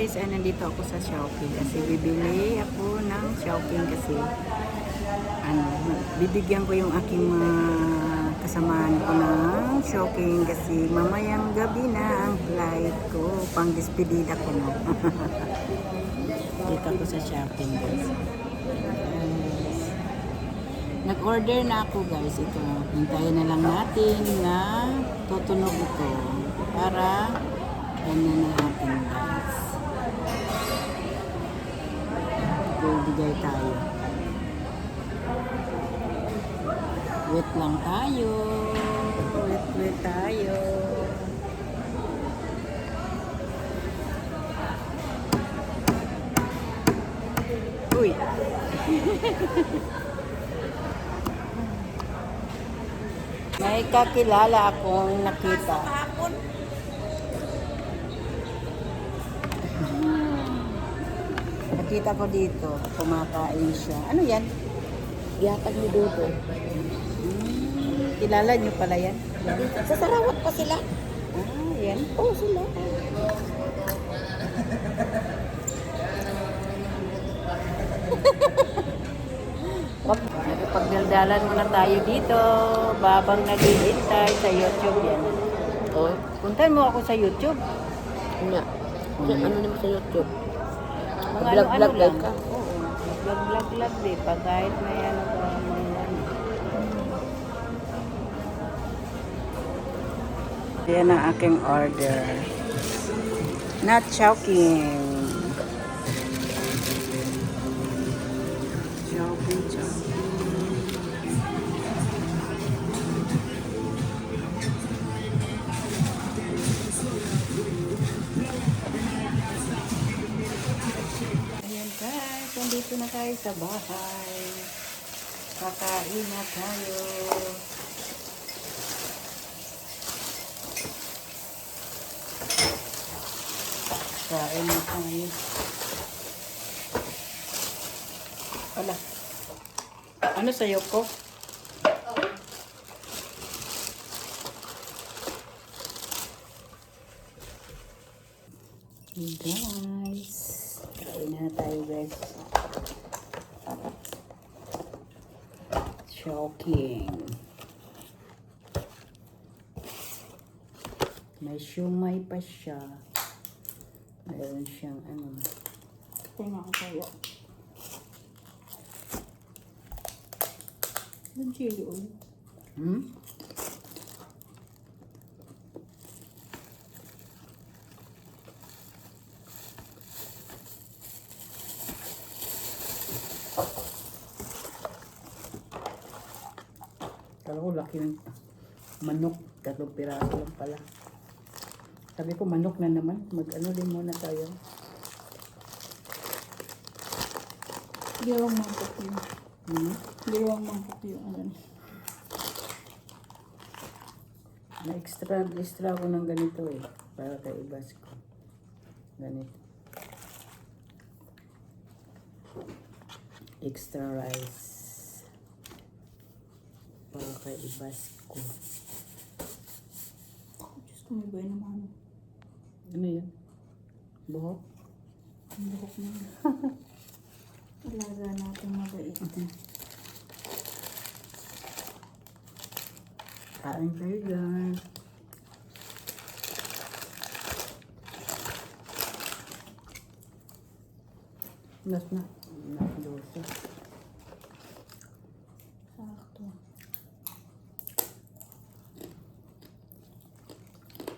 guys, nandito ako sa Shopee kasi bibili ako ng shopping kasi bibigyan ko yung aking mga kasamaan ko ng shopping kasi mamayang gabi na ang flight ko, pang despedida ko no. Dito ako sa shopping guys. Nag-order na ako guys, ito. Hintayin na lang natin na tutunog ito para ganyan na natin guys. Bibigay tayo. Wait lang tayo. Wait tayo. Uy. May kakilala akong nakita. Nakita ko dito, kumakain siya. Ano yan? Yatag ni Dodo. Kilala niyo pala yan? Sa Sarawak pa sila? Yan. Oo, sila. Nakipagdaldalan muna tayo dito. Babang naghihintay sa YouTube yan. Oo. Puntahan mo ako sa YouTube. Nga. Ano naman sa YouTube? Mga Vlog-vlog lang. ka? Oo. Vlog-vlog din. Pag kahit may ano ka. Yan ang aking order. Not choking. Choking. Ayan guys, nandito na tayo sa bahay. Kakain na tayo. Kain na tayo. Wala. Ano sa'yo ko? Guys. Kain na tayo guys. Shocking. May shumay pa siya. Mayroon siyang ano. Tingnan ko kayo. Yung chili oil. Kala ko laki ng manok. 3 piraso lang pala. Sabi ko manok na naman. Mag-ano din muna tayo. Dalawang mangkok yun. Dalawang mangkok yun. Ano? Na-extra ako ng ganito eh. Para kay ibas ko. Ganito. Extra rice. Para kay ibas ko. Diyos ko, may bay naman. Ano yan? Buhok? Ang buhok na. Alaga natin mabait. Kain tayo guys. Nas na. Nas-dosa. Sakto.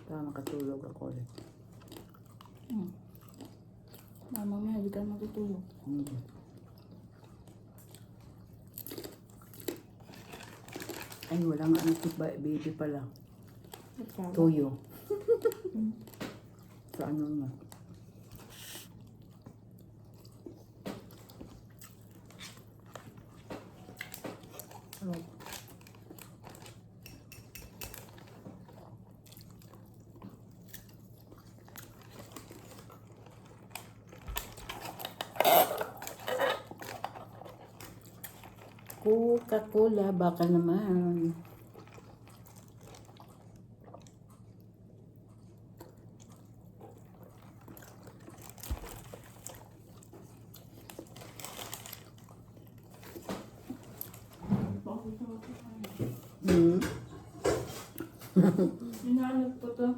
Para makatulog ako ulit. Mamaya, hindi ka matutulog. Ay, wala nga baby pala. Tuyo. Sa ano nga. Coca-Cola, baka naman. Hinahanap ko to.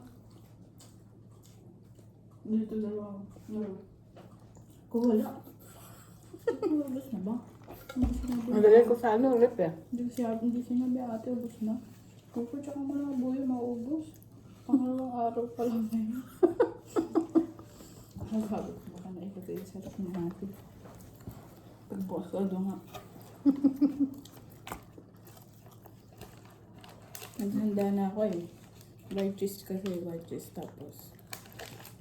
Dito dalawa. Kung wala. Ubus na ba? Hindi sinabi. Nalagay ko sa ano, rep eh. Hindi sinabi ate, ubus na. Kuko tsaka malabo yung maubos. Pangalawang araw pa lang ngayon. Naghabot ko baka na ito kayo sarap ni ate. Pagbukas ko doon nga. Naghanda na ako eh. White cheese kasi, white cheese tapos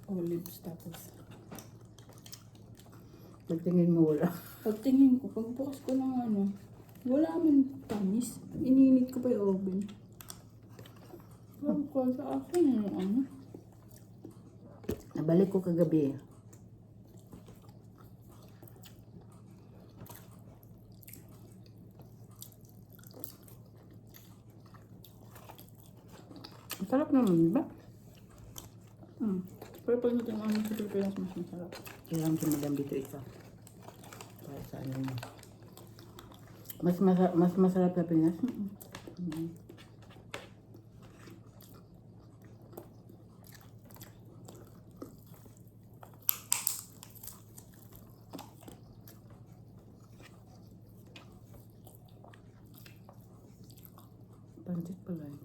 olives tapos. Pagtingin mo wala. Pagtingin ko, pagbukas ko ng ano, wala man tamis. Ininit ko pa yung oven. Ang call sa akin yung ano. Nabalik ko kagabi. Ang sarap naman, di ba? Pero pag natin ano sa Pilipinas, mas masarap. Kailangan si Madam dito isa. Para sa ano niya. Mas masarap sa Pinas? Pansit pala eh.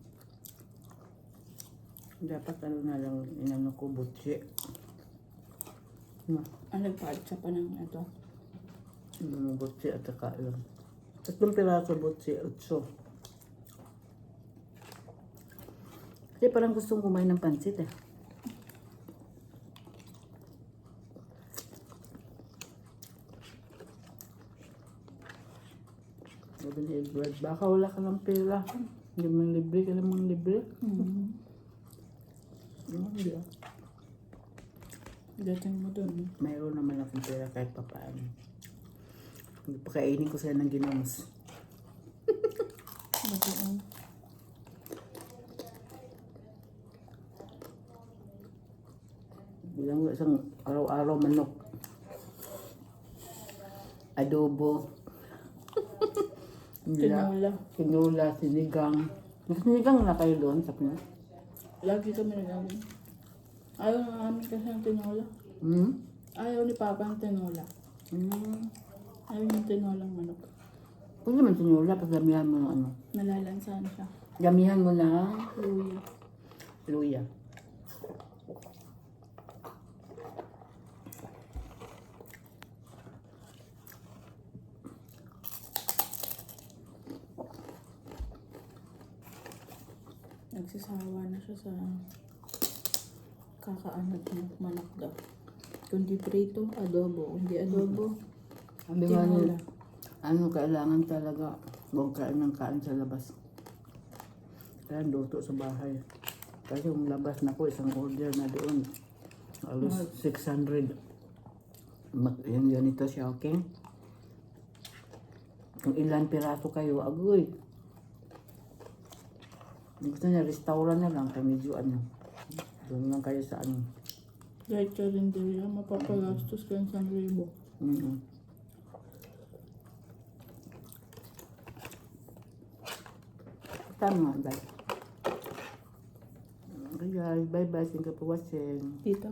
Dapat ano na lang inano ko butsi. Nagpaatsa pa ng ito. Butsi at saka lang. 3 piraso butsi, 8. Kasi parang gustong kumain ng pansit eh. Sabi ni Edward, baka wala ka ng pera. Hindi mo libre, ka namang libre. Hindi ah. Dating mo doon. Mayroon naman akong pera kahit papaano. Pakainin ko sila ng ginamos. Bagoong. Bilang isang araw-araw manok. Adobo. Tinola. Tinola, sinigang. Sinigang na kayo doon sa Pinas? Lagi kami nagawin. Ayaw na namin kasi ng tinola. Ayaw ni Papa ng tinola. Ayaw yung tinolang manok. Kung naman tinola, pagdamihan mo ng ano. Nalalansahan siya. Damihan mo ng Luya. luya. Nagsasawa na siya sa kakaanat ng manok daw. Kundi prito, adobo. Hindi adobo, Sabi nga tinola. nila, ano kailangan talaga, huwag kain ng kain sa labas. Kaya luto sa bahay. Kasi yung labas na ko, isang order na doon. Alos 600. Yung ganito siya, okay? Kung ilan piraso kayo, agoy. Gusto niya, restaurant na lang, kaya medyo ano. Doon lang kayo sa ano. Kahit ka rin din yan, mapapagastos ka ng 1,000. Tama, guys. Okay guys, bye-bye. Thank you for watching. Dito.